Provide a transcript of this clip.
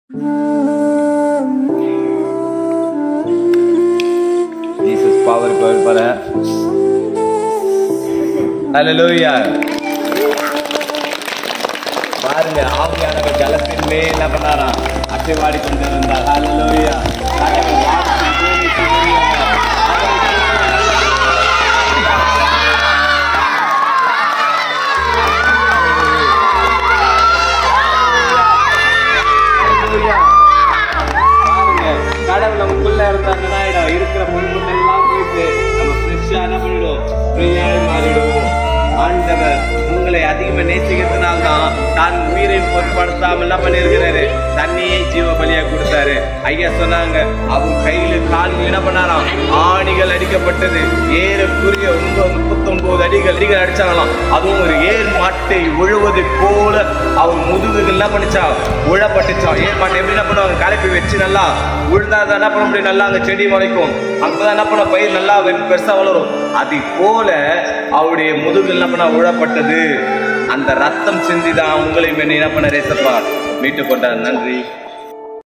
Jesus power for Hallelujah. பாருங்க ஆவியானவர் ஜலத்தின் மேல் என்ன பண்ணாரா அசைவாடி கொண்டிருந்தார். Hallelujah. கடவுள் நமக்குள்ள இருந்தாங்கன்னா இருக்கிற பொருள் எல்லாம் போயிட்டு நம்ம ஃப்ரெஷ்ஷா என்ன பண்ணிடுவோம், ஃப்ரீயா மாறிடுவோம். ஆண்டவர் உங்களை அதிகமா நேசிக்கிறதுனால்தான் தான் உயிரை பொருட்படுத்தாம என்ன பண்ணிருக்கிறாரு, தண்ணியை ஜீவ பலியா கொடுத்தாரு. ஐயா சொன்னாங்க, அவர் கையில காலில் என்ன பண்ணாராம், ஆணிகள் அடிக்கப்பட்டது. ஏறக்குரிய 39 அடிகள் அடிச்சாங்களாம். அதுவும் ஒரு ஏர் மாட்டை உழுவது போல அவர் முதுகுகள் என்ன பண்ணிச்சா, உழப்பட்டுச்சான். ஏர் மாட்டை எப்படி என்ன பண்ணுவாங்க, கலப்பி வச்சு நல்லா உழுந்தாதான் என்ன பண்ண முடியும், நல்லா அங்க செடி முளைக்கும். அங்கதான் என்ன பண்ண பயிர் நல்லா பெருசா வளரும். அது போல அவருடைய முதுகு என்ன பண்ண உழப்பட்டது. அந்த ரத்தம் சிந்திதான் உங்களை என்ன பண்ண ரேசப்பா மீட்டு கொண்டார். நன்றி.